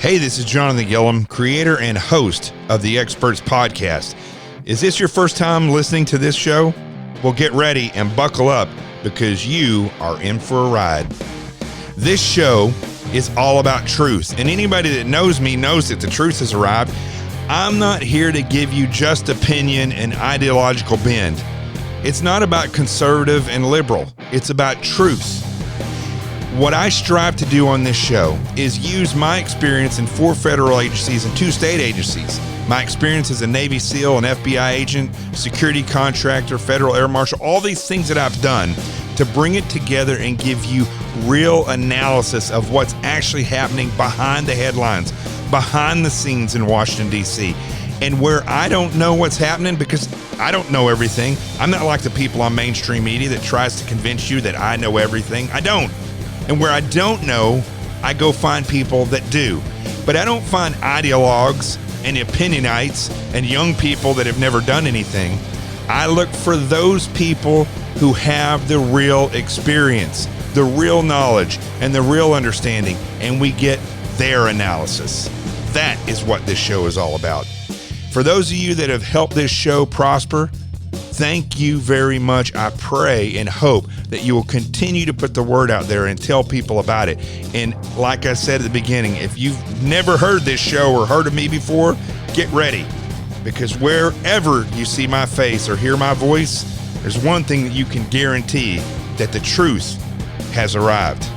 Hey, this is Jonathan Gilliam, creator and host of the Experts Podcast. Is this your first time listening to this show? Well, get ready and buckle up because you are in for a ride. This show is all about truth, and anybody that knows me knows that the truth has arrived. I'm not here to give you just opinion and ideological bend. It's not about conservative and liberal. It's about truth. What I strive to do on this show is use my experience in 4 federal agencies and 2 state agencies. My experience as a Navy SEAL, an FBI agent, security contractor, federal air marshal, all these things that I've done to bring it together and give you real analysis of what's actually happening behind the headlines, behind the scenes in Washington, D.C., and where I don't know what's happening because I don't know everything. I'm not like the people on mainstream media that tries to convince you that I know everything. I don't. And where I don't know, I go find people that do. But I don't find ideologues and opinionites and young people that have never done anything. I look for those people who have the real experience, the real knowledge, and the real understanding, and we get their analysis. That is what this show is all about. For those of you that have helped this show prosper, thank you very much. I pray and hope that you will continue to put the word out there and tell people about it. And like I said at the beginning, if you've never heard this show or heard of me before, get ready. Because wherever you see my face or hear my voice, there's one thing that you can guarantee, that the truth has arrived.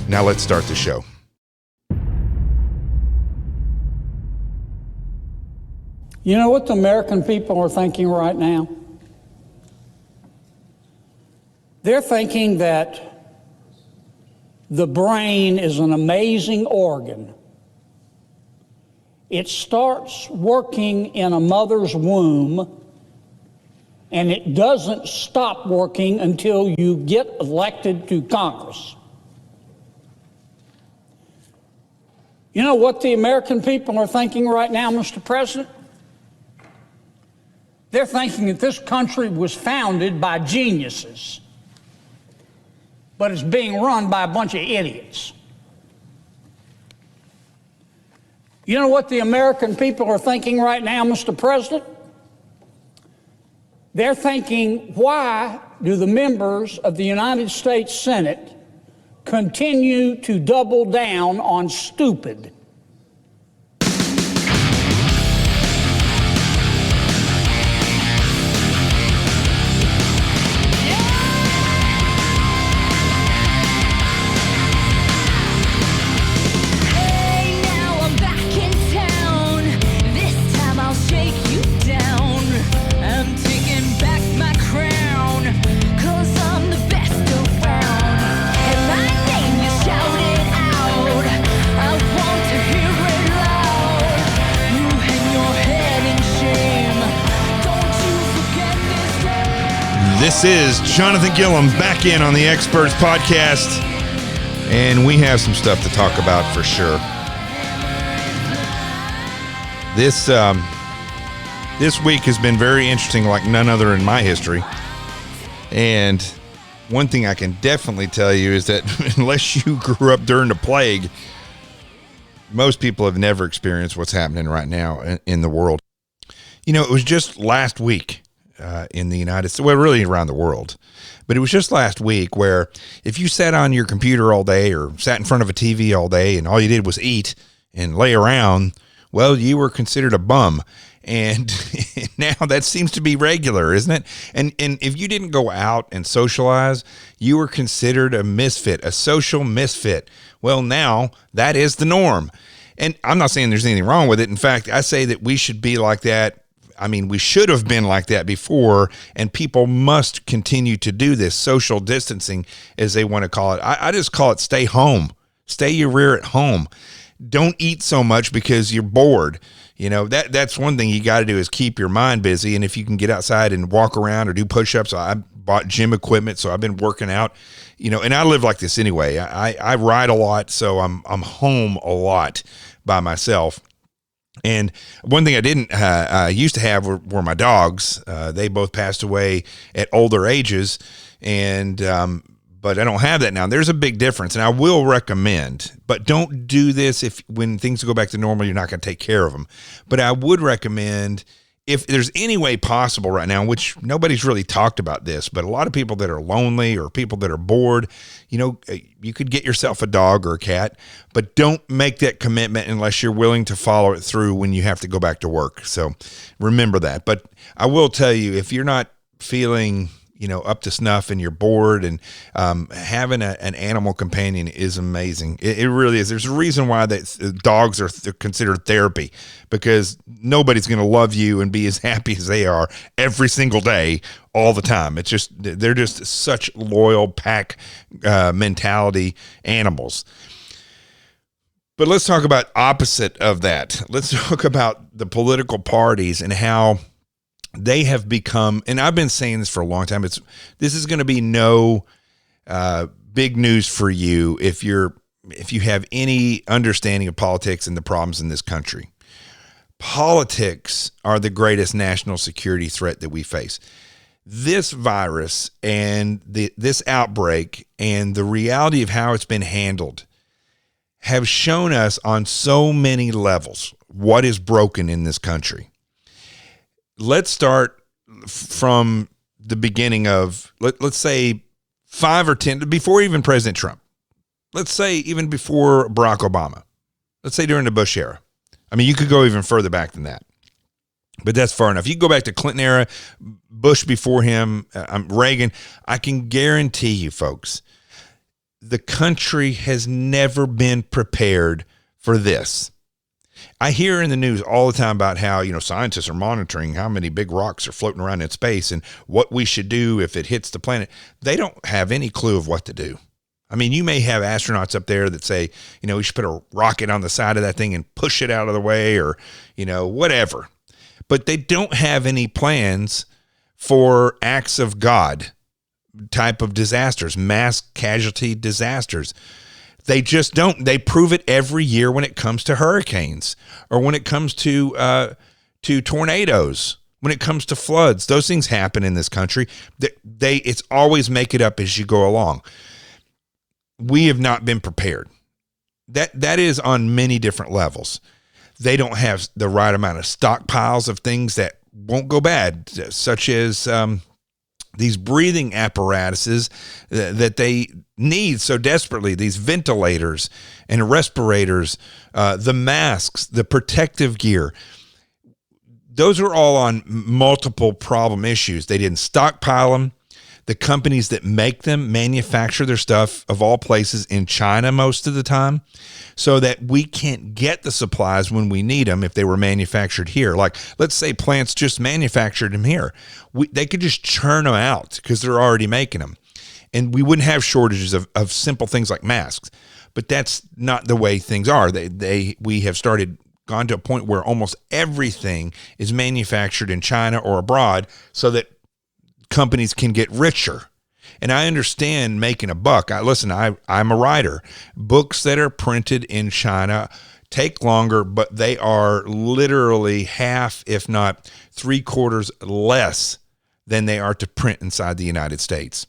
Now let's start the show. You know what the American people are thinking right now? They're thinking that the brain is an amazing organ. It starts working in a mother's womb, and it doesn't stop working until you get elected to Congress. You know what the American people are thinking right now, Mr. President? They're thinking that this country was founded by geniuses, but it's being run by a bunch of idiots. You know what the American people are thinking right now, Mr. President? They're thinking, why do the members of the United States Senate continue to double down on stupid? This is Jonathan Gilliam back in on the Experts Podcast, and we have some stuff to talk about for sure. This week has been very interesting, like none other in my history. And one thing I can definitely tell you is that unless you grew up during the plague, most people have never experienced what's happening right now in the world. You know, it was just last week in the United States, well, really around the world, but it was just last week where if you sat on your computer all day or sat in front of a TV all day and all you did was eat and lay around, well, you were considered a bum. And now that seems to be regular, isn't it? And if you didn't go out and socialize, you were considered a misfit, a social misfit. Well, now that is the norm. And I'm not saying there's anything wrong with it. In fact, I say that we should be like that. I mean, we should have been like that before, and people must continue to do this social distancing, as they want to call it. I just call it stay home. Stay your rear at home. Don't eat so much because you're bored. You know, that's one thing you got to do is keep your mind busy. And if you can get outside and walk around or do push-ups, I bought gym equipment, so I've been working out, you know, and I live like this anyway. I ride a lot, so I'm home a lot by myself. And one thing I didn't used to have were my dogs. They both passed away at older ages, and but I don't have that now. There's a big difference, and I will recommend, but don't do this if when things go back to normal, you're not going to take care of them. But I would recommend, if there's any way possible right now, which nobody's really talked about this, but a lot of people that are lonely or people that are bored, you could get yourself a dog or a cat, but don't make that commitment unless you're willing to follow it through when you have to go back to work. So remember that. But I will tell you, if you're not feeling up to snuff and you're bored, and having an animal companion is amazing. It really is. There's a reason why that dogs are considered therapy, because nobody's going to love you and be as happy as they are every single day, all the time. It's just, they're just such loyal pack mentality animals. But let's talk about opposite of that. Let's talk about the political parties and how they have become, and I've been saying this for a long time, this is going to be no big news for you if you have any understanding of politics and the problems in this country. Politics are the greatest national security threat that we face. This virus and this outbreak and the reality of how it's been handled have shown us on so many levels what is broken in this country. Let's start from the beginning of, let's say 5 or 10, before even President Trump. Let's say even before Barack Obama. Let's say during the Bush era. I mean, you could go even further back than that, but that's far enough. You can go back to Clinton era, Bush before him, Reagan. I can guarantee you, folks, the country has never been prepared for this. I hear in the news all the time about how, scientists are monitoring how many big rocks are floating around in space and what we should do if it hits the planet. They don't have any clue of what to do. I mean, you may have astronauts up there that say, we should put a rocket on the side of that thing and push it out of the way, or, whatever. But they don't have any plans for acts of God type of disasters, mass casualty disasters. They just don't. They prove it every year when it comes to hurricanes, or when it comes to tornadoes, when it comes to floods. Those things happen in this country. It's always make it up as you go along. We have not been prepared. That is on many different levels. They don't have the right amount of stockpiles of things that won't go bad, such as these breathing apparatuses that they need so desperately, these ventilators and respirators, the masks, the protective gear. Those are all on multiple problem issues. They didn't stockpile them. The companies that make them manufacture their stuff, of all places, in China most of the time, so that we can't get the supplies when we need them if they were manufactured here. Like, let's say plants just manufactured them here. They could just churn them out because they're already making them. And we wouldn't have shortages of simple things like masks. But that's not the way things are. We have gone to a point where almost everything is manufactured in China or abroad so that companies can get richer. And I understand making a buck. I'm a writer. Books that are printed in China take longer, but they are literally half, if not 3/4 less than they are to print inside the United States.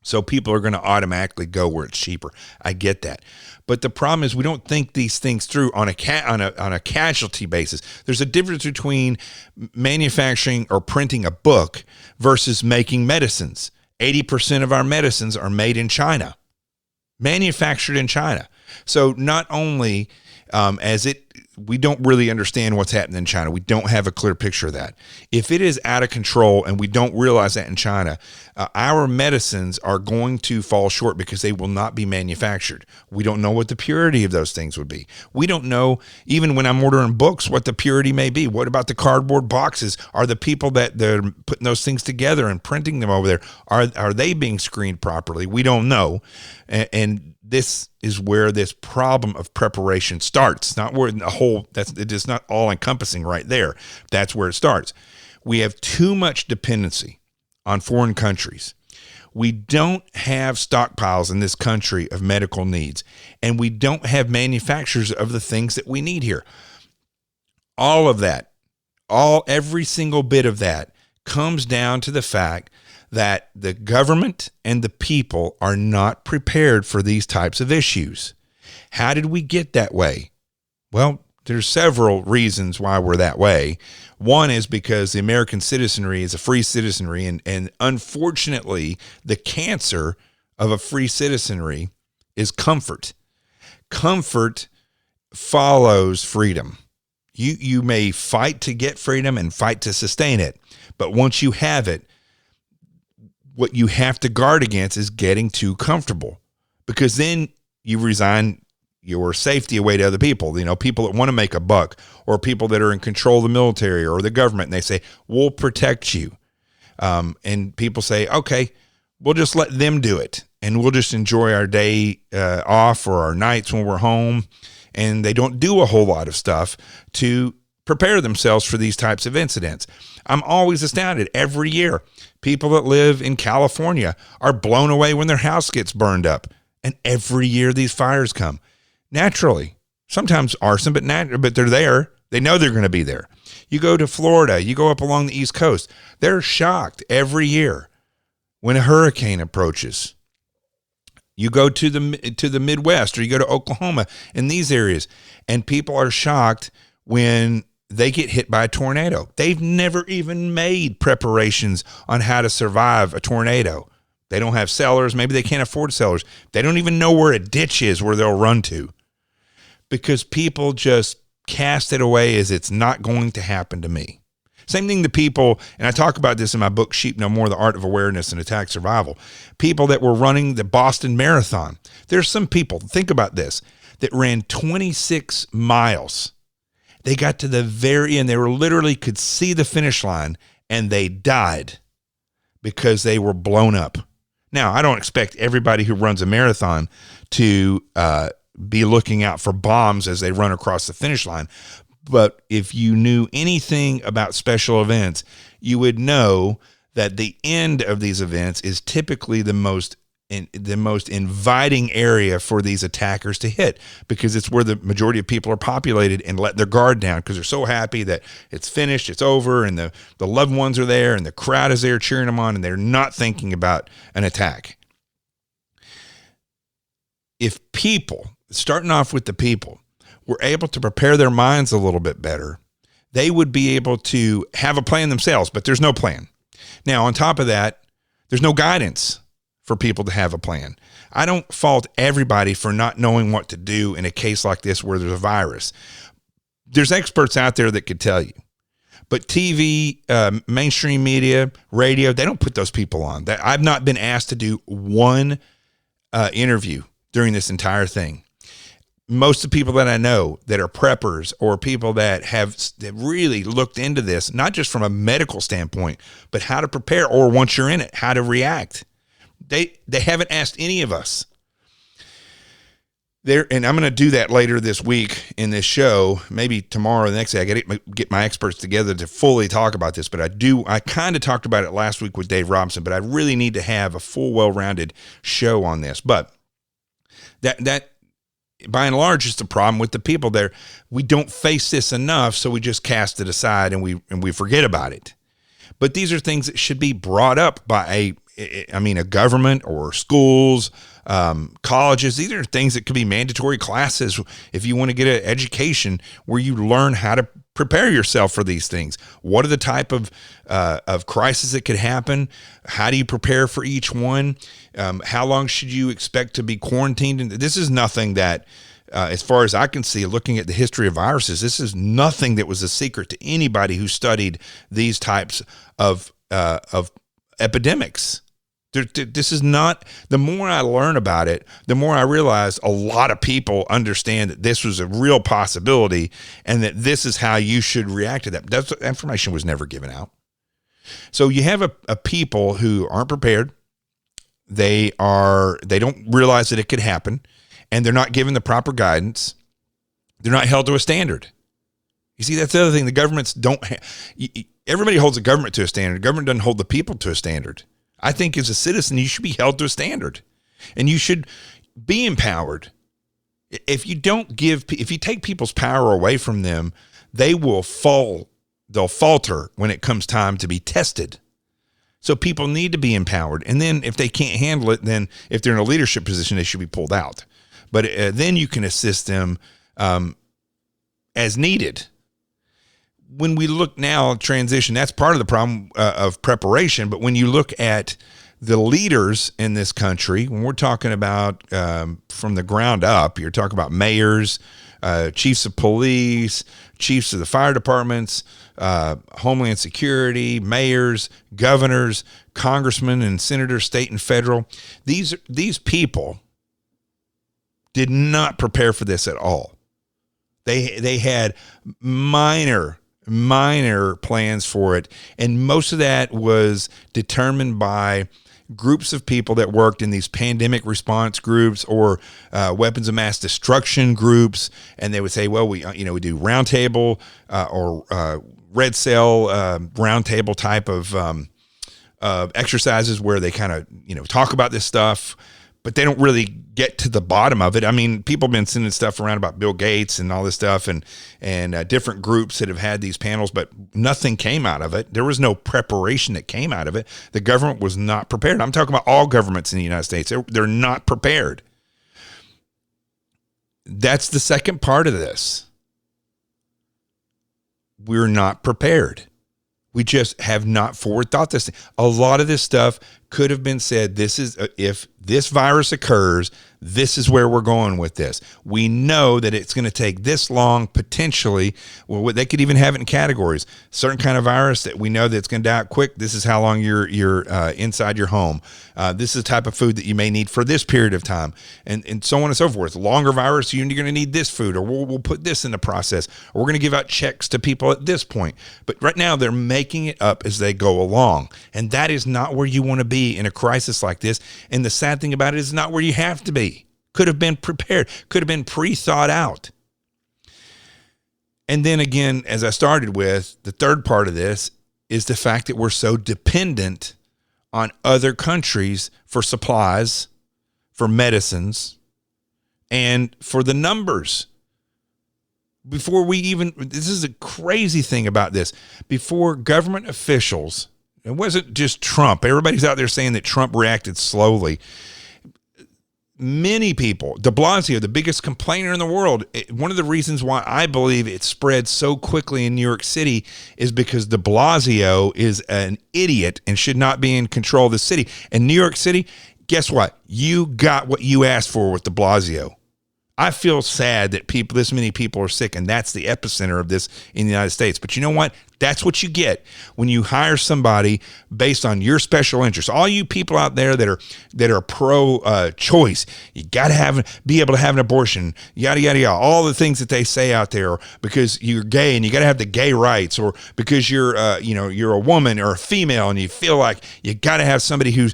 So people are going to automatically go where it's cheaper. I get that. But the problem is we don't think these things through on a casualty basis. There's a difference between manufacturing or printing a book versus making medicines. 80% of our medicines are made in China, manufactured in China. So not only we don't really understand what's happening in China. We don't have a clear picture of that. If it is out of control and we don't realize that in China, our medicines are going to fall short because they will not be manufactured. We don't know what the purity of those things would be. We don't know, even when I'm ordering books, what the purity may be. What about the cardboard boxes? Are the people that they're putting those things together and printing them over there, are they being screened properly? We don't know. And this is where this problem of preparation starts. Not where the whole, it is not all encompassing right there. That's where it starts. We have too much dependency on foreign countries. We don't have stockpiles in this country of medical needs, and we don't have manufacturers of the things that we need here. All of that, every single bit of that comes down to the fact that the government and the people are not prepared for these types of issues. How did we get that way? Well, there's several reasons why we're that way. One is because the American citizenry is a free citizenry, and unfortunately, the cancer of a free citizenry is comfort. Comfort follows freedom. You may fight to get freedom and fight to sustain it, but once you have it, what you have to guard against is getting too comfortable, because then you resign your safety away to other people, people that want to make a buck, or people that are in control of the military or the government, and they say, we'll protect you. And people say, okay, we'll just let them do it, and we'll just enjoy our day off or our nights when we're home. And they don't do a whole lot of stuff to prepare themselves for these types of incidents. I'm always astounded. Every year, people that live in California are blown away when their house gets burned up. And every year these fires come. Naturally, sometimes arson, but they're there. They know they're going to be there. You go to Florida, you go up along the East Coast. They're shocked every year when a hurricane approaches. You go to the Midwest, or you go to Oklahoma, in these areas, and people are shocked when they get hit by a tornado. They've never even made preparations on how to survive a tornado. They don't have cellars. Maybe they can't afford cellars. They don't even know where a ditch is where they'll run to, because people just cast it away as it's not going to happen to me. Same thing to people, and I talk about this in my book, Sheep No More, The Art of Awareness and Attack Survival. People that were running the Boston Marathon. There's some people, think about this, that ran 26 miles. They got to the very end. They were literally could see the finish line, and they died because they were blown up. Now, I don't expect everybody who runs a marathon to be looking out for bombs as they run across the finish line. But if you knew anything about special events, you would know that the end of these events is typically the most inviting area for these attackers to hit, because it's where the majority of people are populated and let their guard down because they're so happy that it's finished, it's over, and the loved ones are there and the crowd is there cheering them on, and they're not thinking about an attack. If people, starting off with the people, were able to prepare their minds a little bit better, they would be able to have a plan themselves, but there's no plan. Now, on top of that, there's no guidance for people to have a plan. I don't fault everybody for not knowing what to do in a case like this where there's a virus. There's experts out there that could tell you. But TV, mainstream media, radio, they don't put those people on. I've not been asked to do one interview during this entire thing. Most of the people that I know that are preppers, or people that have really looked into this, not just from a medical standpoint, but how to prepare, or once you're in it, how to react. They haven't asked any of us. And I'm going to do that later this week in this show, maybe tomorrow or the next day. I got to get my experts together to fully talk about this, but I kind of talked about it last week with Dave Robinson, but I really need to have a full, well-rounded show on this. But that by and large is the problem with the people there. We don't face this enough, so we just cast it aside and we forget about it. But these are things that should be brought up by a government or schools, colleges. These are things that could be mandatory classes if you want to get an education where you learn how to prepare yourself for these things. What are the type of crises that could happen? How do you prepare for each one? How long should you expect to be quarantined? And this is nothing that, as far as I can see, looking at the history of viruses, this is nothing that was a secret to anybody who studied these types of epidemics. This is not, the more I learn about it, the more I realize a lot of people understand that this was a real possibility and that this is how you should react to that. That information was never given out. So you have a people who aren't prepared. They don't realize that it could happen, and they're not given the proper guidance. They're not held to a standard. You see, that's the other thing. The governments don't, everybody holds the government to a standard. The government doesn't hold the people to a standard. I think as a citizen, you should be held to a standard, and you should be empowered. If you take people's power away from them, they will fall. They'll falter when it comes time to be tested. So people need to be empowered. And then if they can't handle it, then if they're in a leadership position, they should be pulled out. But then you can assist them as needed. When we look now at transition, that's part of the problem of preparation. But when you look at the leaders in this country, when we're talking about from the ground up, you're talking about mayors, chiefs of police, chiefs of the fire departments, Homeland Security, mayors, governors, congressmen and senators, state and federal. These people did not prepare for this at all. They had minor plans for it, and most of that was determined by groups of people that worked in these pandemic response groups or weapons of mass destruction groups, and they would say, well, we do roundtable or red cell roundtable type of exercises where they kind of talk about this stuff, but they don't really get to the bottom of it. I mean, people have been sending stuff around about Bill Gates and all this stuff and different groups that have had these panels, but nothing came out of it. There was no preparation that came out of it. The government was not prepared. I'm talking about all governments in the United States. They're not prepared. That's the second part of this. We're not prepared. We just have not forward thought this. A lot of this stuff could have been said. This is if this virus occurs, this is where we're going with this. We know that it's going to take this long, potentially. Well, they could even have it in categories. Certain kind of virus that we know that it's going to die out quick. This is how long you're inside your home. This is the type of food that you may need for this period of time, and so on and so forth. Longer virus, you're going to need this food, or we'll put this in the process, or we're going to give out checks to people at this point. But right now, they're making it up as they go along, and that is not where you want to be in a crisis like this. And the sad thing about it is not where you have to be. Could have been prepared, could have been pre-thought out. And then again, as I started with, the third part of this is the fact that we're so dependent on other countries for supplies, for medicines, and for the numbers. Before we even, this is a crazy thing about this, before government officials, it wasn't just Trump. Everybody's out there saying that Trump reacted slowly. Many people, de Blasio, the biggest complainer in the world, one of the reasons why I believe it spread so quickly in New York City is because de Blasio is an idiot and should not be in control of the city. And New York City, guess what? You got what you asked for with de Blasio. I feel sad that this many people are sick, and that's the epicenter of this in the United States. But you know what? That's what you get when you hire somebody based on your special interests. All you people out there that are pro-choice, you got to be able to have an abortion, yada, yada, yada. All the things that they say out there, because you're gay and you got to have the gay rights, or because you're a woman or a female and you feel like you got to have somebody who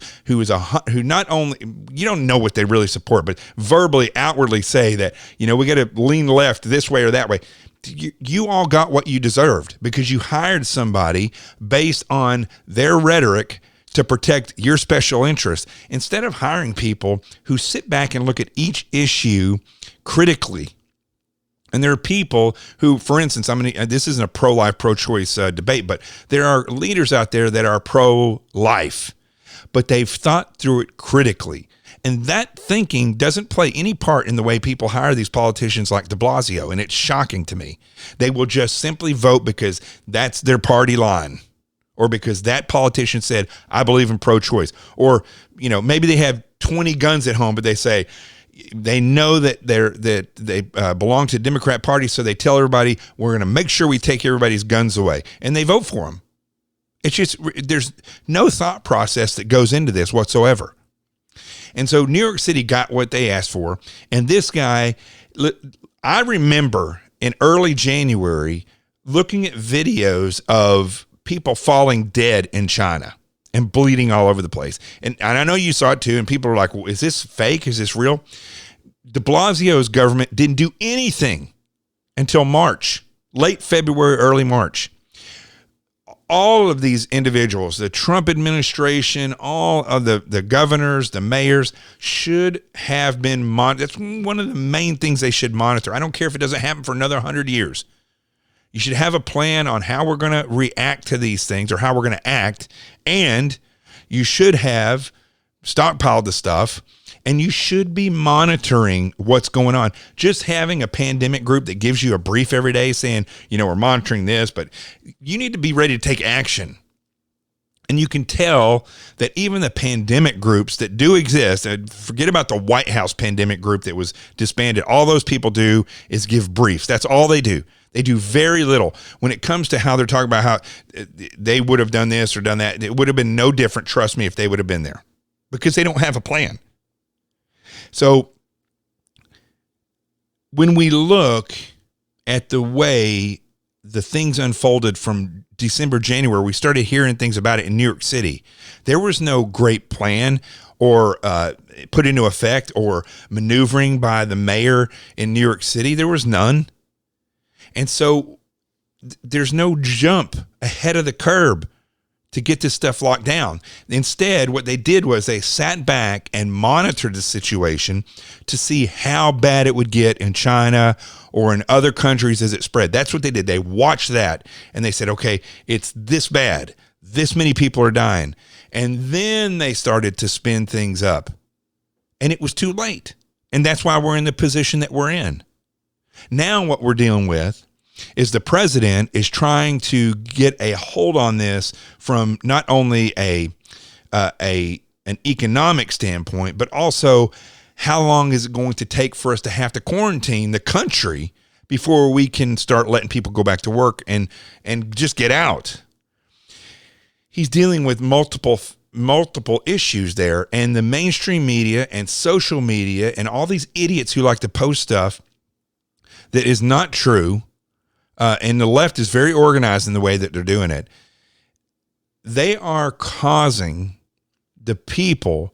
not only, you don't know what they really support, but verbally, outwardly say that, we got to lean left this way or that way. You all got what you deserved because you hired somebody based on their rhetoric to protect your special interests, instead of hiring people who sit back and look at each issue critically. And there are people who, for instance, this isn't a pro-life, pro-choice debate, but there are leaders out there that are pro-life, but they've thought through it critically. And that thinking doesn't play any part in the way people hire these politicians like de Blasio, and it's shocking to me. They will just simply vote because that's their party line, or because that politician said, I believe in pro-choice. Or, maybe they have 20 guns at home, but they say they know that they belong to the Democrat Party, so they tell everybody, we're going to make sure we take everybody's guns away, and they vote for them. It's just, there's no thought process that goes into this whatsoever. And so New York City got what they asked for. And this guy, I remember in early January looking at videos of people falling dead in China and bleeding all over the place. And I know you saw it too. And people are like, well, is this fake? Is this real? De Blasio's government didn't do anything until March, late February, early March. All of these individuals, the Trump administration, all of the governors, the mayors, should have been monitored. That's one of the main things they should monitor. I don't care if it doesn't happen for another 100 years. You should have a plan on how we're going to react to these things, or how we're going to act, and you should have stockpiled the stuff, and you should be monitoring what's going on. Just having a pandemic group that gives you a brief every day saying, we're monitoring this, but you need to be ready to take action. And you can tell that even the pandemic groups that do exist, forget about the White House pandemic group that was disbanded. All those people do is give briefs. That's all they do. They do very little. When it comes to how they're talking about how they would have done this or done that, it would have been no different, trust me, if they would have been there, because they don't have a plan. So when we look at the way the things unfolded from December, January, we started hearing things about it in New York City. There was no great plan or put into effect or maneuvering by the mayor in New York City. There was none. And so there's no jump ahead of the curb to get this stuff locked down. Instead, what they did was they sat back and monitored the situation to see how bad it would get in China or in other countries as it spread. That's what they did. They watched that and they said, okay, it's this bad. This many people are dying. And then they started to spin things up. And it was too late. And that's why we're in the position that we're in. Now what we're dealing with is the president is trying to get a hold on this from not only an economic standpoint, but also how long is it going to take for us to have to quarantine the country before we can start letting people go back to work and just get out. He's dealing with multiple issues there, and the mainstream media and social media and all these idiots who like to post stuff that is not true. And the left is very organized in the way that they're doing it. They are causing the people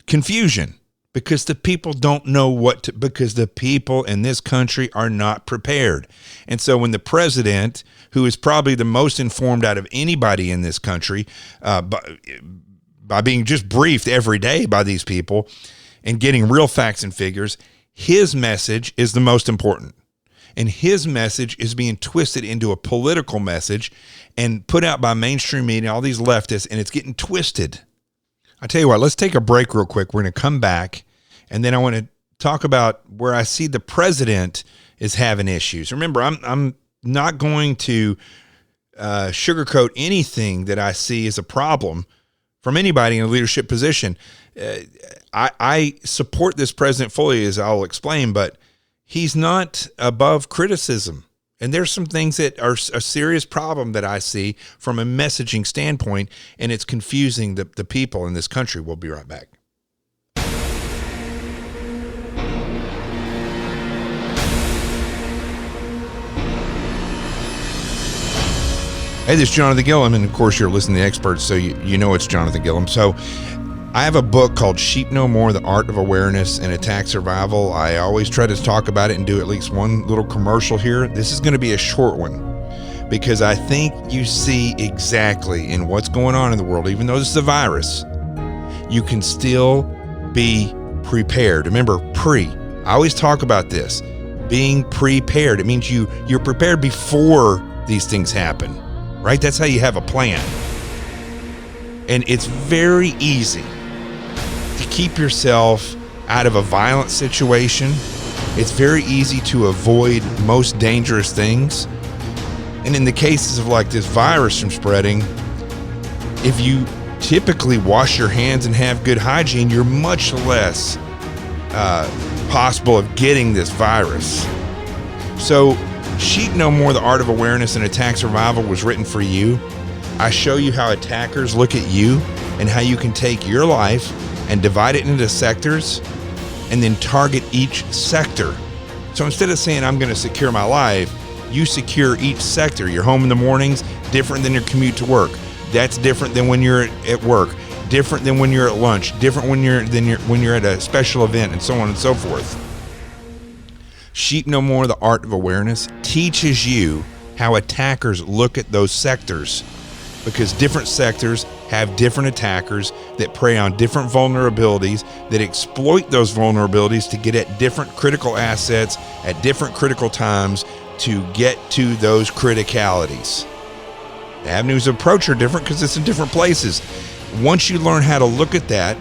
confusion because the people don't know because the people in this country are not prepared. And so when the president, who is probably the most informed out of anybody in this country, by being just briefed every day by these people and getting real facts and figures, his message is the most important. And his message is being twisted into a political message and put out by mainstream media, all these leftists, and it's getting twisted. I tell you what, let's take a break real quick. We're going to come back, and then I want to talk about where I see the president is having issues. Remember, I'm not going to sugarcoat anything that I see as a problem from anybody in a leadership position. I support this president fully, as I'll explain, but he's not above criticism. And there's some things that are a serious problem that I see from a messaging standpoint, and it's confusing the people in this country. We'll be right back. Hey, this is Jonathan Gilliam, and of course you're listening to the experts, so you know it's Jonathan Gilliam. So I have a book called Sheep No More, The Art of Awareness and Attack Survival. I always try to talk about it and do at least one little commercial here. This is going to be a short one because I think you see exactly in what's going on in the world, even though this is a virus, you can still be prepared. Remember, I always talk about this, being prepared. It means you're prepared before these things happen, right? That's how you have a plan. And it's very easy to keep yourself out of a violent situation. It's very easy to avoid most dangerous things. And in the cases of like this virus from spreading, if you typically wash your hands and have good hygiene, you're much less possible of getting this virus. So Sheep No More, The Art of Awareness and Attack Survival was written for you. I show you how attackers look at you and how you can take your life and divide it into sectors and then target each sector. So instead of saying, I'm going to secure my life, you secure each sector. Your home in the mornings, different than your commute to work. That's different than when you're at work, different than when you're at lunch, different when you're at a special event, and so on and so forth. Sheep No More, The Art of Awareness teaches you how attackers look at those sectors, because different sectors have different attackers that prey on different vulnerabilities, that exploit those vulnerabilities to get at different critical assets at different critical times to get to those criticalities. The avenues of approach are different because it's in different places. once you learn how to look at that,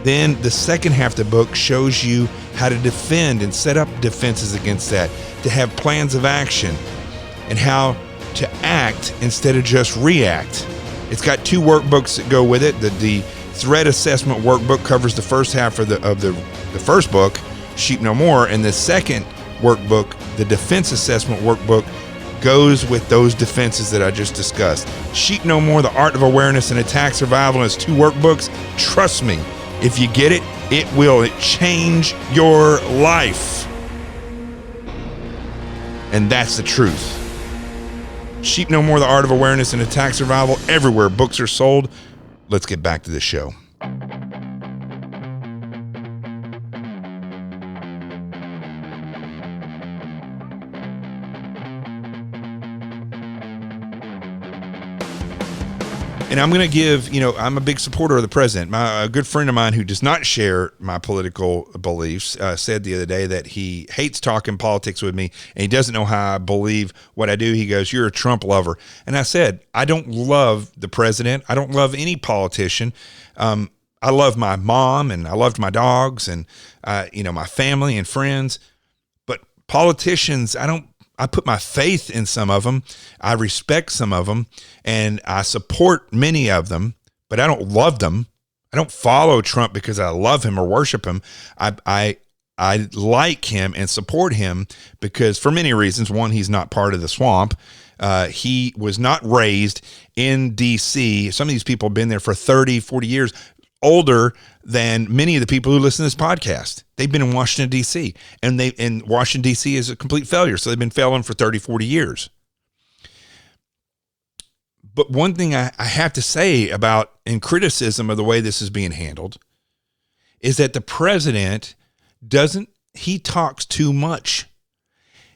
then the second half of the book shows you how to defend and set up defenses against that, to have plans of action and how to act instead of just react. It's got 2 workbooks that go with it. The threat assessment workbook covers the first half of the first book, Sheep No More, and the second workbook, the defense assessment workbook, goes with those defenses that I just discussed. Sheep No More, The Art of Awareness and Attack Survival, has 2 workbooks. Trust me, if you get it, it will change your life. And that's the truth. Sheep No More, The Art of Awareness and Attack Survival, everywhere books are sold. Let's get back to the show. And I'm going to give, I'm a big supporter of the president. A good friend of mine who does not share my political beliefs said the other day that he hates talking politics with me, and he doesn't know how I believe what I do. He goes, "You're a Trump lover." And I said, I don't love the president. I don't love any politician. I love my mom, and I loved my dogs, and, my family and friends. But politicians, I put my faith in some of them. I respect some of them, and I support many of them, but I don't love them. I don't follow Trump because I love him or worship him. I like him and support him because, for many reasons. One, he's not part of the swamp. He was not raised in D.C. Some of these people have been there for 30, 40 years, older than many of the people who listen to this podcast. They've been in Washington, D.C., and Washington, D.C. is a complete failure. So they've been failing for 30, 40 years. But one thing I have to say about, in criticism of the way this is being handled, is that the president he talks too much.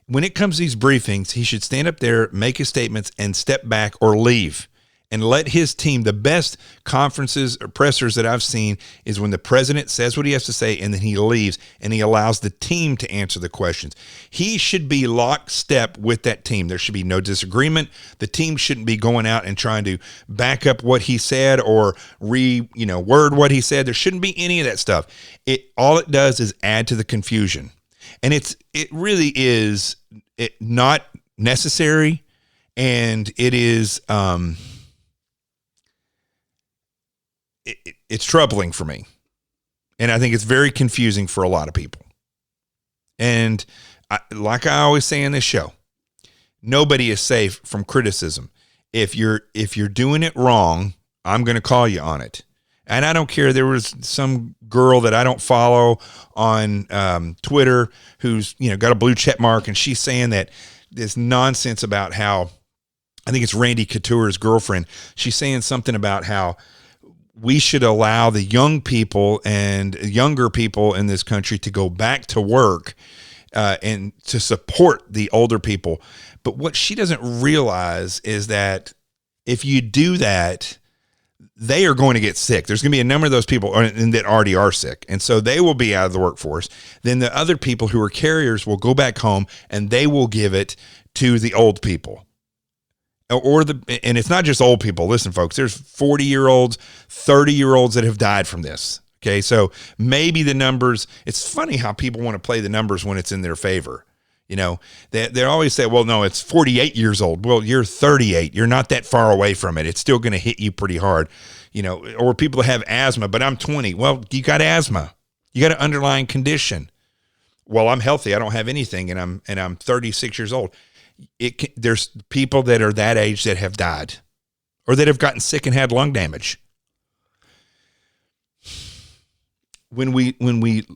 When it comes to these briefings, he should stand up there, make his statements, and step back or leave. And let his team, the best conferences or pressers that I've seen is when the president says what he has to say and then he leaves and he allows the team to answer the questions. He should be lockstep with that team. There should be no disagreement. The team shouldn't be going out and trying to back up what he said or word what he said. There shouldn't be any of that stuff. All it does is add to the confusion. And it really is not necessary, and it is it's troubling for me. And I think it's very confusing for a lot of people. And like I always say in this show, nobody is safe from criticism. If you're doing it wrong, I'm going to call you on it. And I don't care. There was some girl that I don't follow on Twitter who's got a blue check mark, and she's saying that this nonsense about how, I think it's Randy Couture's girlfriend. She's saying something about how we should allow the young people and younger people in this country to go back to work and to support the older people. But what she doesn't realize is that if you do that, they are going to get sick. There's going to be a number of those people that already are sick. And so they will be out of the workforce. Then the other people who are carriers will go back home and they will give it to the old people. And it's not just old people. Listen, folks, there's 40-year-olds, 30-year-olds that have died from this. Okay, so maybe the numbers, it's funny how people want to play the numbers when it's in their favor. They always say, well, no, it's 48 years old. Well, you're 38. You're not that far away from it. It's still going to hit you pretty hard. Or people that have asthma, but I'm 20. Well, you got asthma. You got an underlying condition. Well, I'm healthy. I don't have anything, and I'm 36 years old. There's people that are that age that have died or that have gotten sick and had lung damage. When we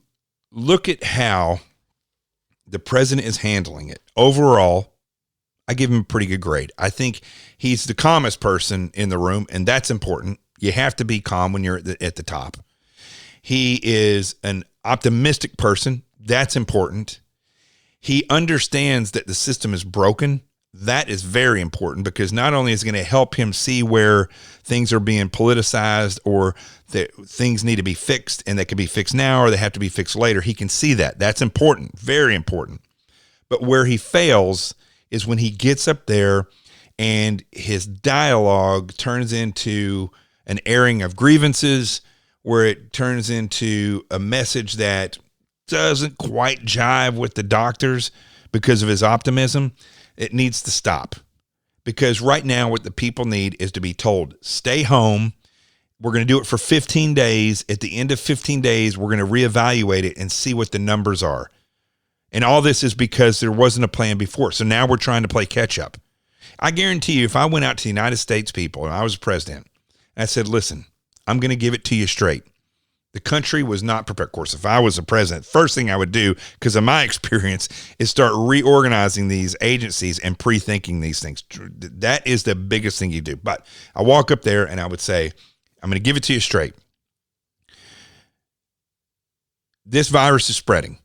look at how the president is handling it, overall, I give him a pretty good grade. I think he's the calmest person in the room, and that's important. You have to be calm when you're at the top. He is an optimistic person. That's important. He understands that the system is broken. That is very important because not only is it going to help him see where things are being politicized or that things need to be fixed and they can be fixed now or they have to be fixed later. He can see that. That's important, very important. But where he fails is when he gets up there and his dialogue turns into an airing of grievances, where it turns into a message that doesn't quite jive with the doctors because of his optimism. It needs to stop, because right now what the people need is to be told, stay home. We're going to do it for 15 days. At the end of 15 days, we're going to reevaluate it and see what the numbers are. And all this is because there wasn't a plan before. So now we're trying to play catch up. I guarantee you, if I went out to the United States people and I was president, and I said, listen, I'm going to give it to you straight. The country was not prepared. Of course, if I was a president, first thing I would do, because of my experience, is start reorganizing these agencies and pre-thinking these things. That is the biggest thing you do. But I walk up there and I would say, I'm going to give it to you straight. This virus is spreading.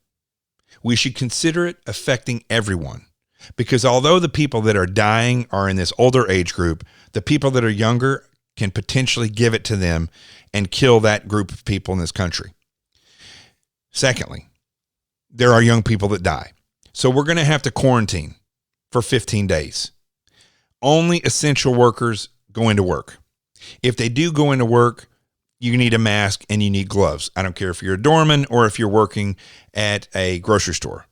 We should consider it affecting everyone, because although the people that are dying are in this older age group, the people that are younger can potentially give it to them and kill that group of people in this country. Secondly, there are young people that die. So we're going to have to quarantine for 15 days. Only essential workers go into work. If they do go into work, you need a mask and you need gloves. I don't care if you're a doorman or if you're working at a grocery store.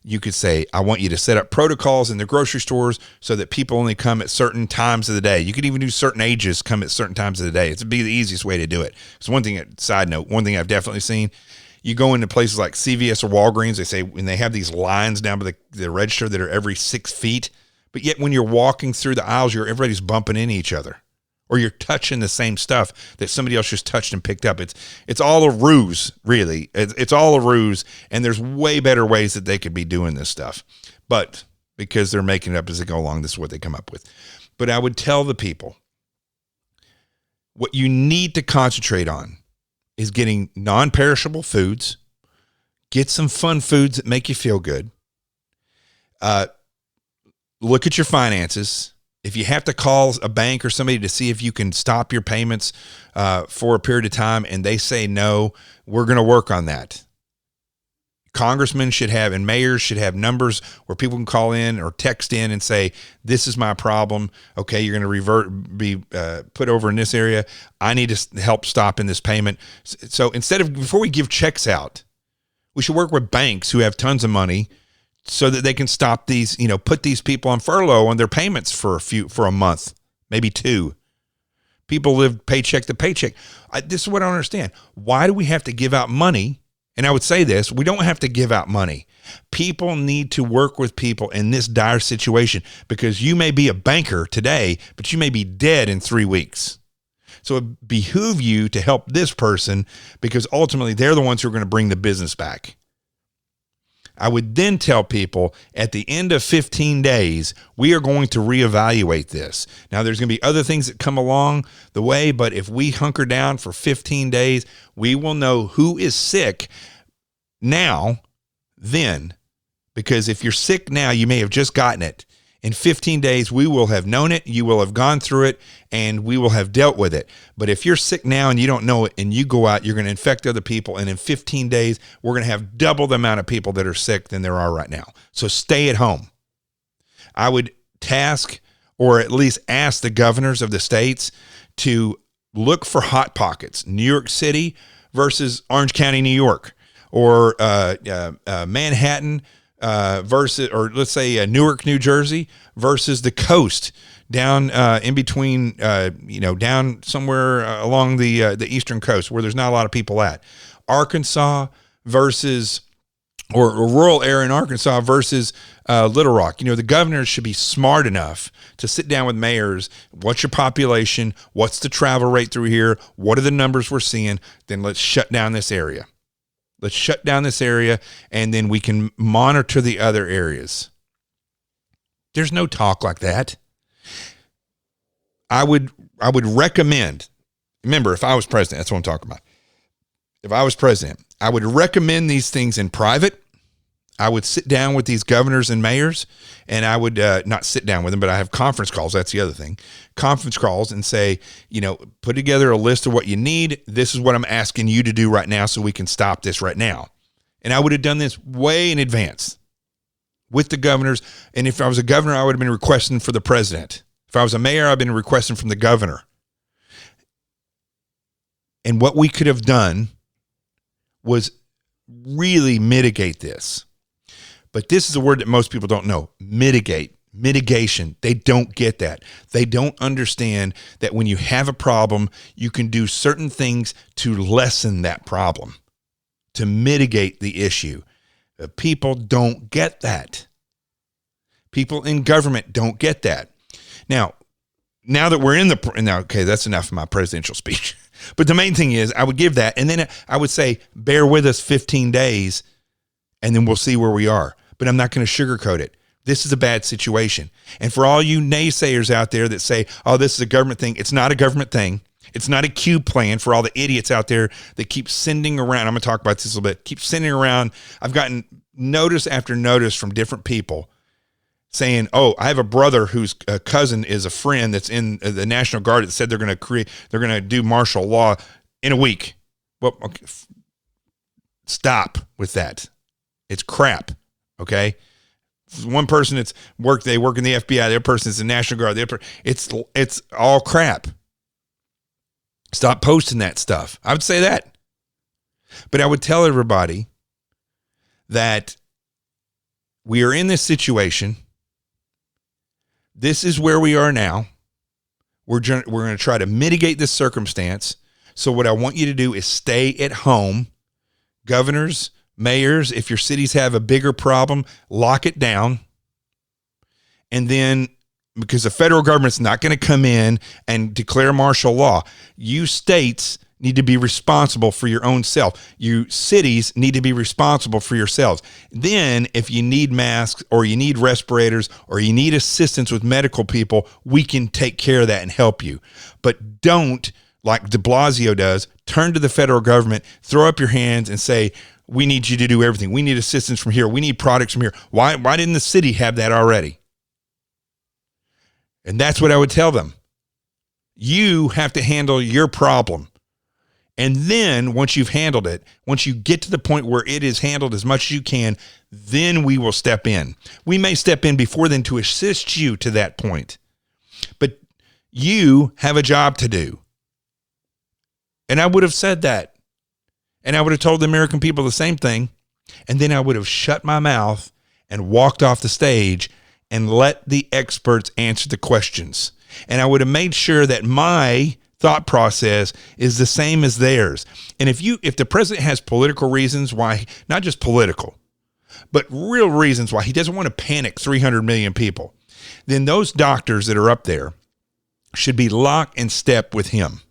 You could say, I want you to set up protocols in the grocery stores so that people only come at certain times of the day. You could even do certain ages come at certain times of the day. It'd be the easiest way to do it. So one thing, side note, one thing I've definitely seen, you go into places like CVS or Walgreens, they say, when they have these lines down by the register that are every 6 feet, but yet when you're walking through the aisles, everybody's bumping into each other. Or you're touching the same stuff that somebody else just touched and picked up. It's all a ruse, really. It's all a ruse, and there's way better ways that they could be doing this stuff. But because they're making it up as they go along, this is what they come up with. But I would tell the people, what you need to concentrate on is getting non-perishable foods, get some fun foods that make you feel good, look at your finances. If you have to call a bank or somebody to see if you can stop your payments for a period of time and they say no, we're going to work on that. Congressmen should have, and mayors should have numbers where people can call in or text in and say, this is my problem. Okay, you're going to be put over in this area. I need to help stop in this payment. So before we give checks out, we should work with banks who have tons of money so that they can stop these, put these people on furlough on their payments for a month, maybe 2. People live paycheck to paycheck. This is what I don't understand. Why do we have to give out money? And I would say this, we don't have to give out money. People need to work with people in this dire situation, because you may be a banker today, but you may be dead in 3 weeks. So it behooves you to help this person, because ultimately they're the ones who are going to bring the business back. I would then tell people at the end of 15 days, we are going to reevaluate this. Now, there's going to be other things that come along the way, but if we hunker down for 15 days, we will know who is sick now, then, because if you're sick now, you may have just gotten it. In 15 days, we will have known it, you will have gone through it, and we will have dealt with it. But if you're sick now and you don't know it and you go out, you're going to infect other people. And in 15 days, we're going to have double the amount of people that are sick than there are right now. So stay at home. I would task, or at least ask, the governors of the states to look for hot pockets. New York City versus Orange County, New York, or Manhattan versus, or let's say Newark, New Jersey versus the coast down in between, down somewhere along the eastern coast where there's not a lot of people at. Arkansas versus, or a rural area in Arkansas versus Little Rock. The governors should be smart enough to sit down with mayors. What's your population? What's the travel rate through here? What are the numbers we're seeing? Then let's shut down this area. Let's shut down this area, and then we can monitor the other areas. There's no talk like that. I would recommend, remember, if I was president, that's what I'm talking about. If I was president, I would recommend these things in private. I would sit down with these governors and mayors, and I would not sit down with them, but I have conference calls. That's the other thing. Conference calls and say, put together a list of what you need. This is what I'm asking you to do right now so we can stop this right now. And I would have done this way in advance with the governors. And if I was a governor, I would have been requesting for the president. If I was a mayor, I've been requesting from the governor. And what we could have done was really mitigate this. But this is a word that most people don't know. Mitigation. They don't get that. They don't understand that when you have a problem, you can do certain things to lessen that problem, to mitigate the issue. People don't get that. People in government don't get that. Now that we're okay, that's enough of my presidential speech. But the main thing is I would give that, and then I would say, bear with us 15 days, and then we'll see where we are. But I'm not going to sugarcoat it. This is a bad situation. And for all you naysayers out there that say, oh, this is a government thing, it's not a government thing. It's not a Q plan for all the idiots out there that keep sending around. I'm going to talk about this a little bit. Keep sending around. I've gotten notice after notice from different people saying, oh, I have a brother whose cousin is a friend that's in the National Guard that said they're going to do martial law in a week. Well, okay, stop with that. It's crap. Okay. One person they work in the FBI. The other person is the National Guard. It's all crap. Stop posting that stuff. I would say that. But I would tell everybody that we are in this situation. This is where we are now. We're going to try to mitigate this circumstance. So what I want you to do is stay at home. Governors, mayors, if your cities have a bigger problem, lock it down. And then, because the federal government's not going to come in and declare martial law, you states need to be responsible for your own self. You cities need to be responsible for yourselves. Then, if you need masks or you need respirators or you need assistance with medical people, we can take care of that and help you. But don't, like de Blasio does, turn to the federal government, throw up your hands and say, we need you to do everything. We need assistance from here. We need products from here. Why didn't the city have that already? And that's what I would tell them. You have to handle your problem. And then once you've handled it, once you get to the point where it is handled as much as you can, then we will step in. We may step in before then to assist you to that point. But you have a job to do. And I would have said that. And I would have told the American people the same thing. And then I would have shut my mouth and walked off the stage and let the experts answer the questions. And I would have made sure that my thought process is the same as theirs. And if the president has political reasons why, not just political, but real reasons why he doesn't want to panic 300 million people, then those doctors that are up there should be lock and step with him.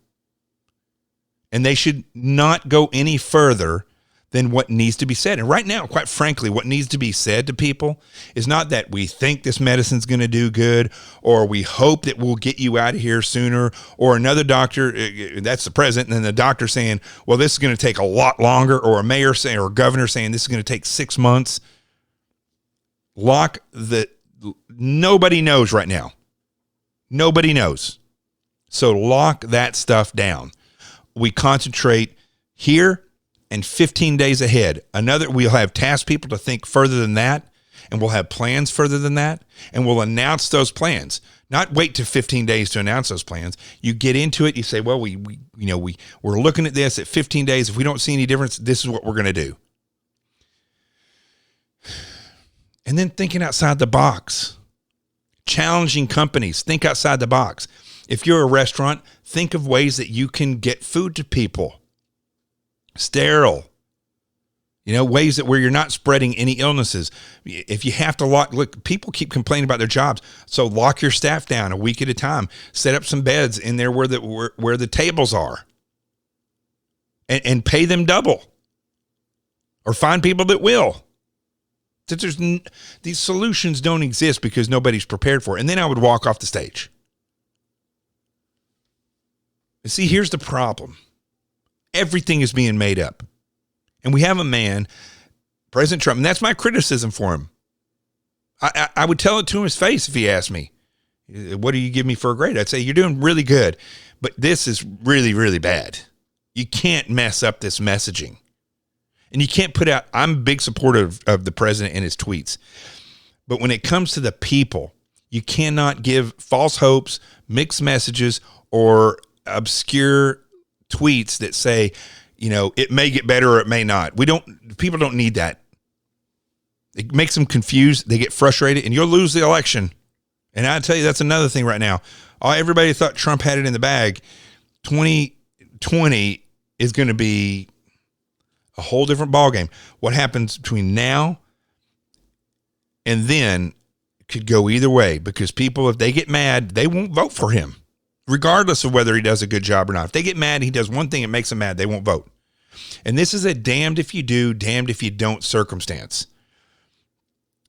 And they should not go any further than what needs to be said. And right now, quite frankly, what needs to be said to people is not that we think this medicine's going to do good, or we hope that we'll get you out of here sooner, or another doctor, that's the president, and then the doctor saying, well, this is going to take a lot longer, or a mayor saying, or a governor saying this is going to take 6 months. Nobody knows right now. Nobody knows. So lock that stuff down. We concentrate here and 15 days ahead. We'll have task people to think further than that, and we'll have plans further than that, and we'll announce those plans. Not wait to 15 days to announce those plans. You get into it, you say, well, we're looking at this at 15 days. If we don't see any difference, this is what we're going to do. And then thinking outside the box. Challenging companies, think outside the box. If you're a restaurant, think of ways that you can get food to people. Sterile. Ways where you're not spreading any illnesses. If you have to look, people keep complaining about their jobs. So lock your staff down a week at a time. Set up some beds in there where the tables are. And pay them double. Or find people that will. These solutions don't exist because nobody's prepared for it. And then I would walk off the stage. See, here's the problem. Everything is being made up. And we have a man, President Trump, and that's my criticism for him. I would tell it to his face if he asked me, what do you give me for a grade? I'd say, you're doing really good, but this is really, really bad. You can't mess up this messaging. And you can't put out, I'm a big supporter of the president and his tweets. But when it comes to the people, you cannot give false hopes, mixed messages, or obscure tweets that say, it may get better or it may not. People don't need that. It makes them confused. They get frustrated, and you'll lose the election. And I tell you, that's another thing right now. Everybody thought Trump had it in the bag. 2020 is going to be a whole different ballgame. What happens between now and then could go either way, because people, if they get mad, they won't vote for him, regardless of whether he does a good job or not. If they get mad, he does one thing, it makes them mad, they won't vote. And this is a damned if you do, damned if you don't circumstance.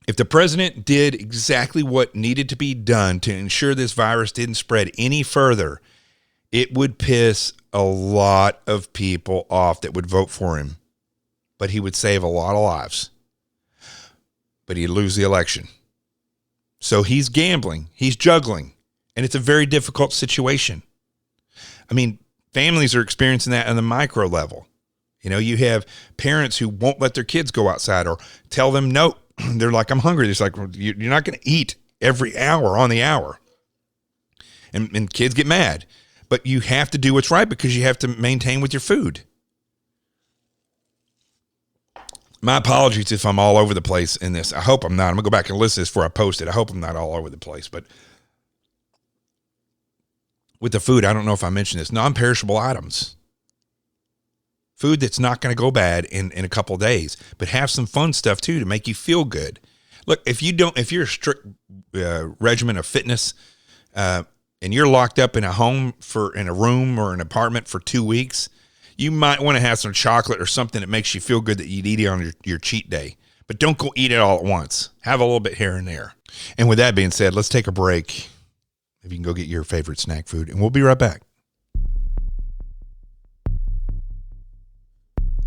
If the president did exactly what needed to be done to ensure this virus didn't spread any further, it would piss a lot of people off that would vote for him. But he would save a lot of lives. But he'd lose the election. So he's gambling, he's juggling, and it's a very difficult situation. I mean, families are experiencing that on the micro level. You have parents who won't let their kids go outside or tell them no. They're like, I'm hungry. It's like, you're not going to eat every hour on the hour. And kids get mad. But you have to do what's right because you have to maintain with your food. My apologies if I'm all over the place in this. I hope I'm not. I'm going to go back and listen to this before I post it. I hope I'm not all over the place. But with the food, I don't know if I mentioned this. Non-perishable items. Food that's not going to go bad in a couple of days. But have some fun stuff, too, to make you feel good. Look, if you're a strict regimen of fitness, and you're locked up in a home in a room or an apartment for 2 weeks, you might want to have some chocolate or something that makes you feel good that you'd eat it on your cheat day. But don't go eat it all at once. Have a little bit here and there. And with that being said, let's take a break. If you can go get your favorite snack food, and we'll be right back.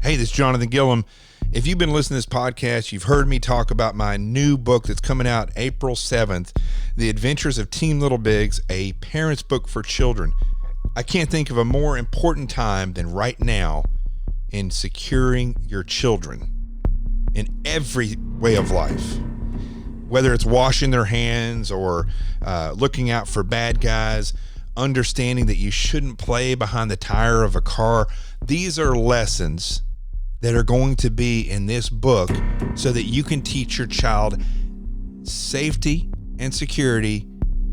Hey, this is Jonathan Gilliam. If you've been listening to this podcast, you've heard me talk about my new book that's coming out April 7th, The Adventures of Team Little Bigs, a parent's book for children. I can't think of a more important time than right now in securing your children in every way of life. Whether it's washing their hands or looking out for bad guys, understanding that you shouldn't play behind the tire of a car. These are lessons that are going to be in this book so that you can teach your child safety and security,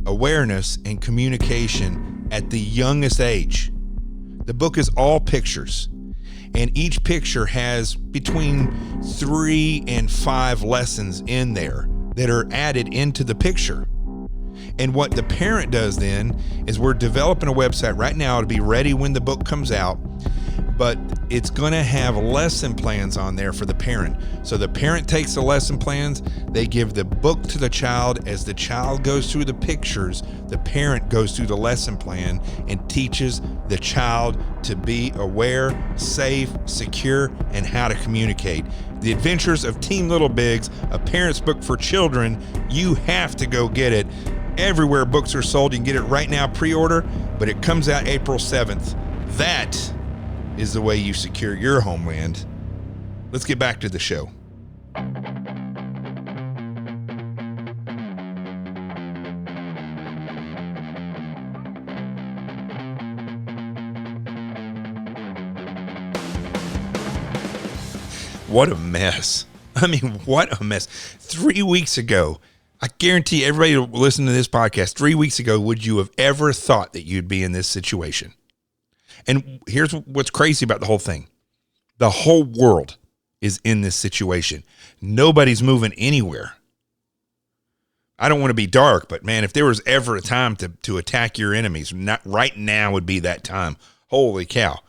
awareness and communication at the youngest age. The book is all pictures, and each picture has between 3 and 5 lessons in there that are added into the picture. And what the parent does then is we're developing a website right now to be ready when the book comes out, but it's going to have lesson plans on there for the parent. So the parent takes the lesson plans, they give the book to the child. As the child goes through the pictures, the parent goes through the lesson plan and teaches the child to be aware, safe, secure, and how to communicate. The Adventures of Team Little Bigs, a parent's book for children. You have to go get it. Everywhere books are sold, you can get it right now, pre-order, but it comes out April 7th. That is the way you secure your homeland. Let's get back to the show. What a mess. I mean, what a mess. 3 weeks ago, I guarantee everybody listening to this podcast, 3 weeks ago, would you have ever thought that you'd be in this situation? And here's what's crazy about the whole thing. The whole world is in this situation. Nobody's moving anywhere. I don't want to be dark, but man, if there was ever a time to attack your enemies, not right now would be that time. Holy cow.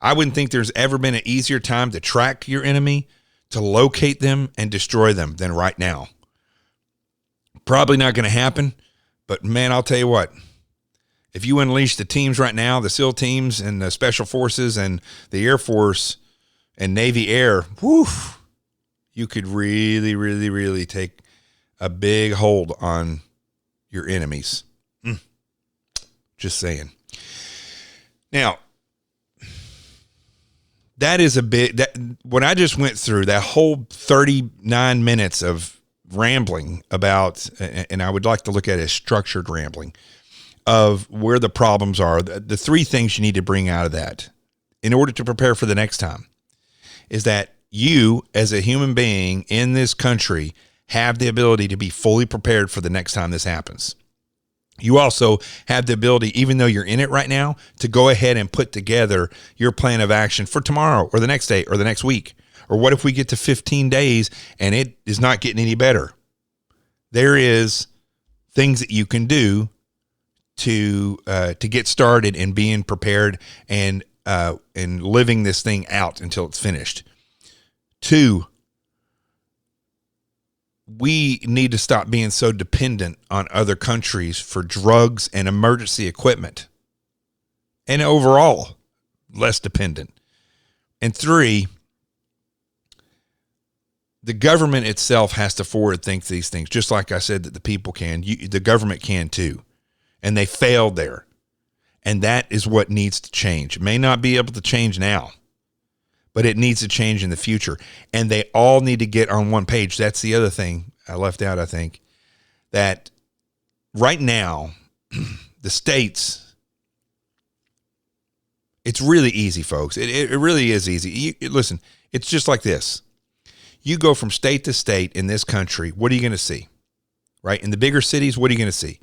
I wouldn't think there's ever been an easier time to track your enemy, to locate them and destroy them than right now. Probably not going to happen, but man, I'll tell you what. If you unleash the teams right now, the SEAL teams and the Special Forces and the Air Force and Navy Air, woof, you could really, really, really take a big hold on your enemies. Just saying. Now, that is what I just went through, that whole 39 minutes of rambling about, and I would like to look at it as structured rambling, of where the problems are, the 3 things you need to bring out of that. in order to prepare for the next time is that you, as a human being in this country, have the ability to be fully prepared for the next time this happens. You also have the ability, even though you're in it right now, to go ahead and put together your plan of action for tomorrow or the next day or the next week. Or what if we get to 15 days and it is not getting any better? There is things that you can do to get started in being prepared and living this thing out until it's finished. 2, we need to stop being so dependent on other countries for drugs and emergency equipment. And overall, less dependent. And 3, the government itself has to forward think these things, just like I said that the people can. The government can too. And they failed there. And that is what needs to change. It may not be able to change now, but it needs to change in the future. And they all need to get on one page. That's the other thing I left out, I think, that right now, the states, it's really easy, folks. It really is easy. Listen, it's just like this. You go from state to state in this country, what are you going to see? Right? In the bigger cities, what are you going to see?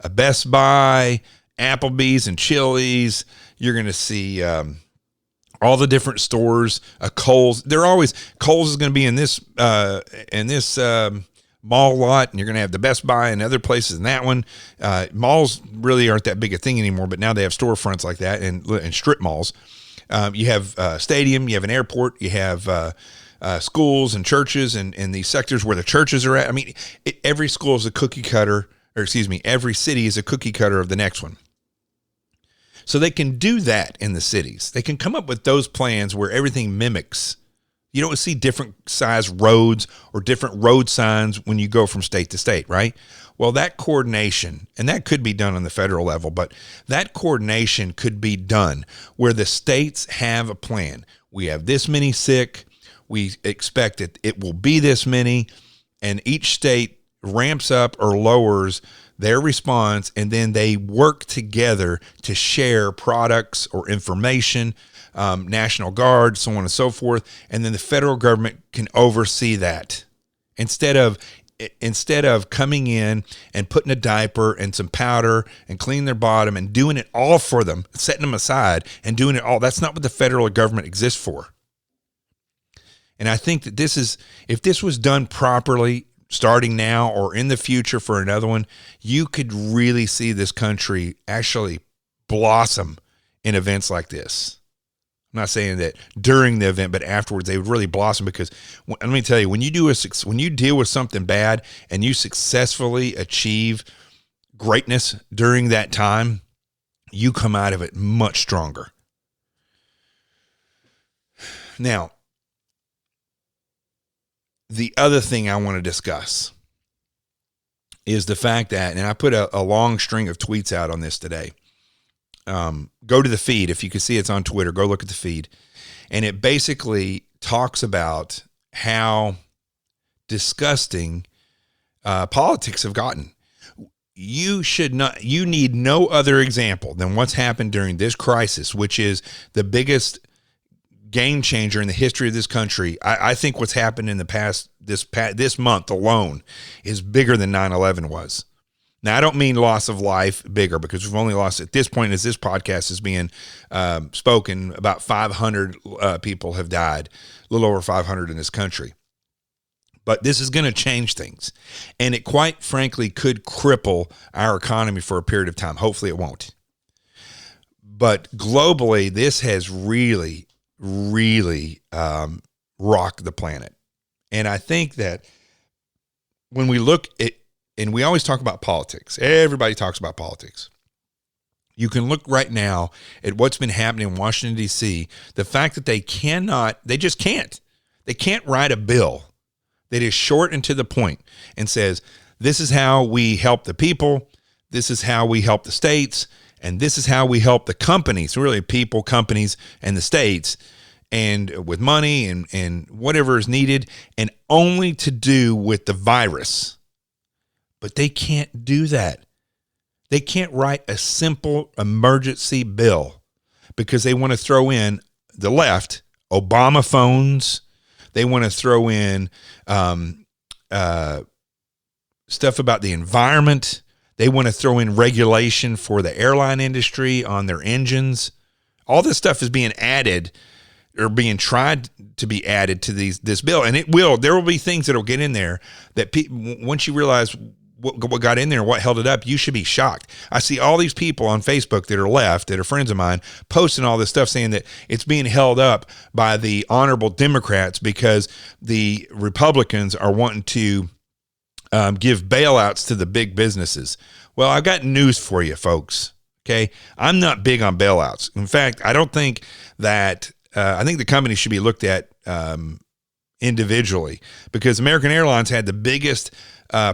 A Best Buy, Applebee's and Chili's. You're going to see all the different stores, Kohl's. Kohl's is going to be in this mall lot, and you're going to have the Best Buy and other places in that one. Malls really aren't that big a thing anymore, but now they have storefronts like that and strip malls. You have a stadium, you have an airport, you have schools and churches and these sectors where the churches are at. I mean, every school is a cookie cutter, every city is a cookie cutter of the next one. So they can do that in the cities. They can come up with those plans where everything mimics. You don't see different size roads or different road signs when you go from state to state, right? Well, that coordination, and that could be done on the federal level, but that coordination could be done where the states have a plan. We have this many sick. We expect it will be this many, and each state ramps up or lowers their response, and then they work together to share products or information, National Guard, so on and so forth, and then the federal government can oversee that. Instead of coming in and putting a diaper and some powder and cleaning their bottom and doing it all for them, setting them aside and doing it all, that's not what the federal government exists for. And I think that if this was done properly, starting now or in the future for another one, you could really see this country actually blossom in events like this. I'm not saying that during the event, but afterwards they would really blossom, because let me tell you, when you deal with something bad and you successfully achieve greatness during that time, you come out of it much stronger. Now, the other thing I want to discuss is the fact that, and I put a long string of tweets out on this today. Go to the feed. If you can see it's on Twitter, go look at the feed. And it basically talks about how disgusting politics have gotten. You need no other example than what's happened during this crisis, which is the biggest game changer in the history of this country. I think what's happened in this month alone is bigger than 9/11 was. Now, I don't mean loss of life bigger, because we've only lost, at this point, as this podcast is being spoken, about 500 people have died, a little over 500 in this country. But this is going to change things. And it quite frankly could cripple our economy for a period of time. Hopefully it won't. But globally, this has really rocked the planet. And I think that when we look at, and we always talk about politics, everybody talks about politics. You can look right now at what's been happening in Washington, D.C., the fact that they can't write a bill that is short and to the point and says, this is how we help the people, this is how we help the states, and this is how we help the companies, really people, companies, and the states, and with money and whatever is needed, and only to do with the virus. But they can't do that. They can't write a simple emergency bill because they want to throw in the left, Obama phones. They want to throw in stuff about the environment. They want to throw in regulation for the airline industry on their engines. All this stuff is being added or being tried to be added to this bill. And there will be things that will get in there that once you realize what got in there and what held it up, you should be shocked. I see all these people on Facebook that are left, that are friends of mine, posting all this stuff saying that it's being held up by the honorable Democrats because the Republicans are wanting to give bailouts to the big businesses. Well, I've got news for you, folks. Okay. I'm not big on bailouts. In fact, I don't think that, I think the company should be looked at individually, because American Airlines had the biggest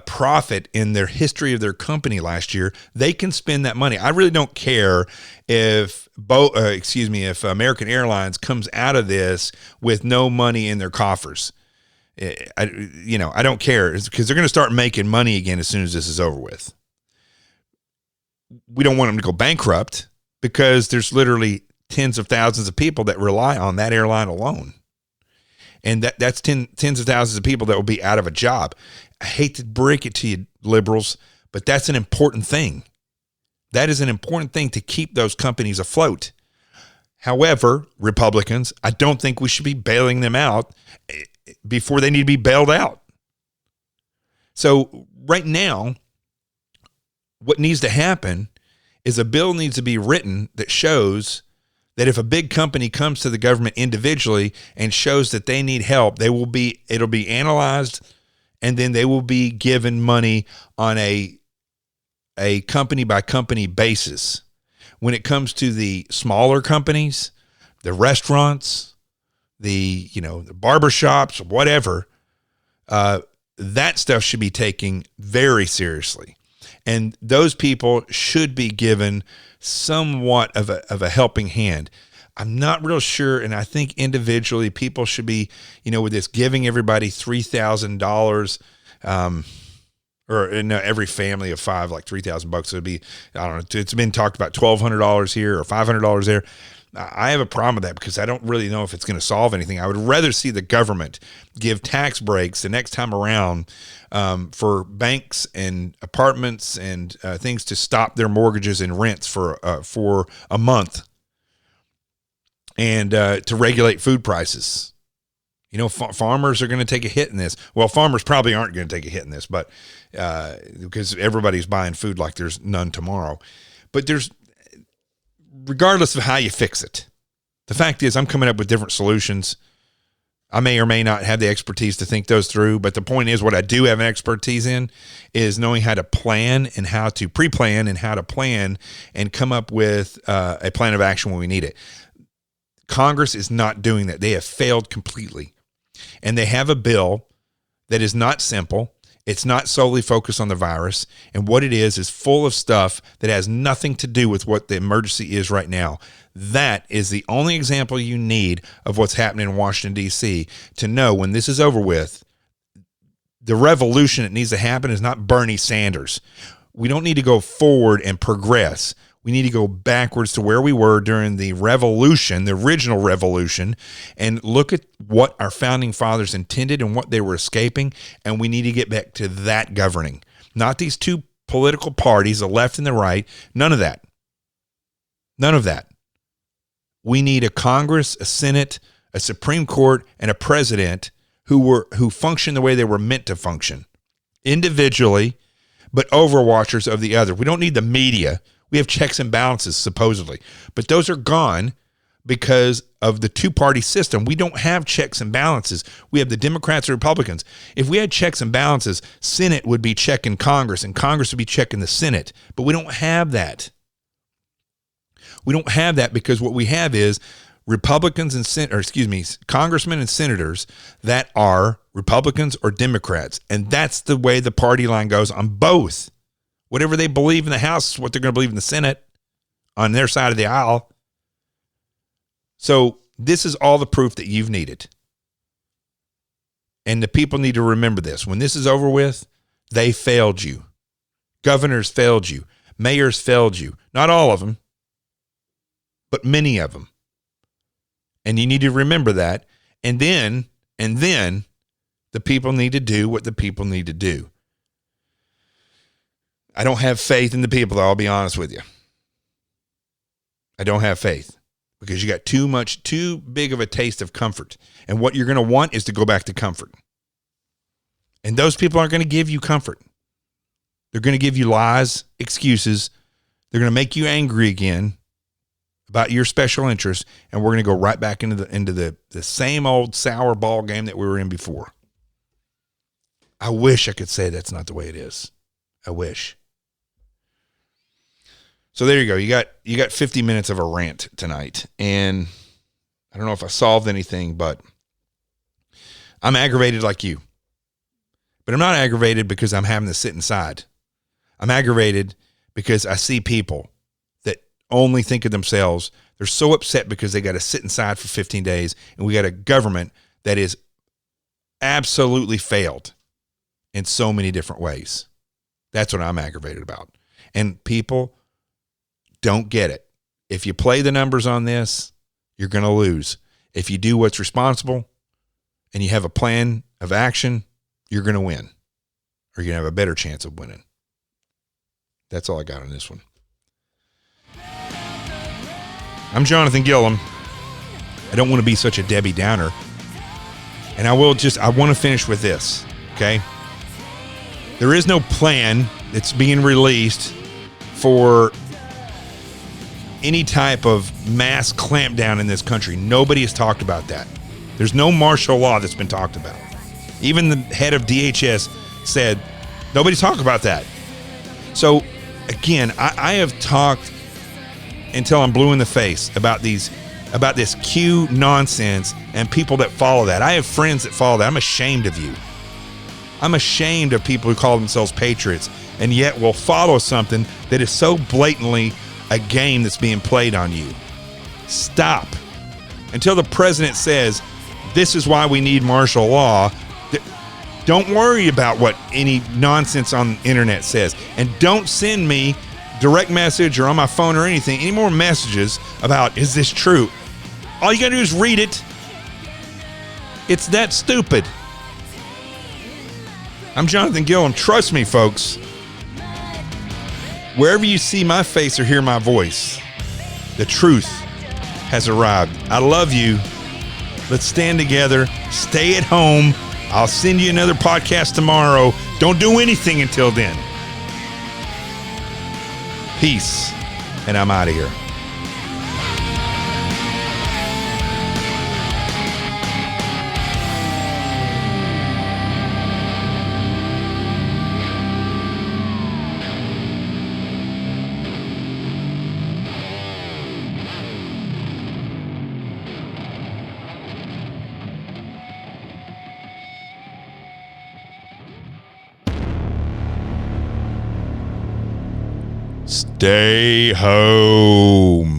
profit in their history of their company last year. They can spend that money. I really don't care if if American Airlines comes out of this with no money in their coffers. I don't care, because they're going to start making money again as soon as this is over with. We don't want them to go bankrupt, because there's literally tens of thousands of people that rely on that airline alone. And that's tens of thousands of people that will be out of a job. I hate to break it to you, liberals, but that's an important thing. That is an important thing to keep those companies afloat. However, Republicans, I don't think we should be bailing them out before they need to be bailed out. So right now, what needs to happen is a bill needs to be written that shows that if a big company comes to the government individually and shows that they need help, it'll be analyzed, and then they will be given money on a company by company basis. When it comes to the smaller companies, the restaurants, the barbershops, whatever, that stuff should be taken very seriously. And those people should be given somewhat of a helping hand. I'm not real sure, and I think individually people should be, with this giving everybody $3,000, every family of five, like $3,000. It would be, I don't know, it's been talked about $1,200 here or $500 there. I have a problem with that, because I don't really know if it's going to solve anything. I would rather see the government give tax breaks the next time around for banks and apartments and things to stop their mortgages and rents for a month, and to regulate food prices. Farmers are going to take a hit in this. Well, farmers probably aren't going to take a hit in this, but because everybody's buying food like there's none tomorrow. But regardless of how you fix it, the fact is I'm coming up with different solutions. I may or may not have the expertise to think those through, but the point is, what I do have an expertise in is knowing how to plan and how to pre-plan and how to plan and come up with a plan of action when we need it. Congress is not doing that. They have failed completely. And they have a bill that is not simple. It's not solely focused on the virus. And what it is full of stuff that has nothing to do with what the emergency is right now. That is the only example you need of what's happening in Washington, D.C. to know when this is over with, the revolution that needs to happen is not Bernie Sanders. We don't need to go forward and progress. We need to go backwards to where we were during the revolution, the original revolution, and look at what our founding fathers intended and what they were escaping. And we need to get back to that governing, not these two political parties, the left and the right. None of that. None of that. We need a Congress, a Senate, a Supreme Court, and a president who function the way they were meant to function, individually, but overwatchers of the other. We don't need the media. We have checks and balances, supposedly, but those are gone because of the two-party system. We don't have checks and balances. We have the Democrats and Republicans. If we had checks and balances, Senate would be checking Congress, and Congress would be checking the Senate. But we don't have that. We don't have that because what we have is Republicans and congressmen and senators that are Republicans or Democrats, and that's the way the party line goes on both. Whatever they believe in the House is what they're going to believe in the Senate on their side of the aisle. So this is all the proof that you've needed. And the people need to remember this. When this is over with, they failed you. Governors failed you. Mayors failed you. Not all of them, but many of them. And you need to remember that. And then the people need to do what the people need to do. I don't have faith in the people, though, I'll be honest with you. I don't have faith because you got too big of a taste of comfort. And what you're going to want is to go back to comfort. And those people aren't going to give you comfort. They're going to give you lies, excuses. They're going to make you angry again about your special interests, and we're going to go right back into the same old sour ball game that we were in before. I wish I could say that's not the way it is. I wish. So there you go. You got 50 minutes of a rant tonight, and I don't know if I solved anything, but I'm aggravated like you. But I'm not aggravated because I'm having to sit inside. I'm aggravated because I see people that only think of themselves. They're so upset because they got to sit inside for 15 days, and we got a government that is absolutely failed in so many different ways. That's what I'm aggravated about. And people don't get it. If you play the numbers on this, you're going to lose. If you do what's responsible and you have a plan of action, you're going to win, or you're going to have a better chance of winning. That's all I got on this one. I'm Jonathan Gilliam. I don't want to be such a Debbie Downer. And I want to finish with this, okay? There is no plan that's being released for any type of mass clampdown in this country. Nobody has talked about that. There's no martial law that's been talked about. Even the head of DHS said, nobody's talked about that. So, again, I have talked until I'm blue in the face about this Q nonsense and people that follow that. I have friends that follow that. I'm ashamed of you. I'm ashamed of people who call themselves patriots and yet will follow something that is so blatantly a game that's being played on you. Stop. Until the president says, this is why we need martial law, don't worry about what any nonsense on the internet says. And don't send me direct message or on my phone or anything, any more messages about, is this true? All you got to do is read it. It's that stupid. I'm Jonathan Gilliam. Trust me, folks. Wherever you see my face or hear my voice, the truth has arrived. I love you. Let's stand together. Stay at home. I'll send you another podcast tomorrow. Don't do anything until then. Peace. And I'm out of here. Stay home.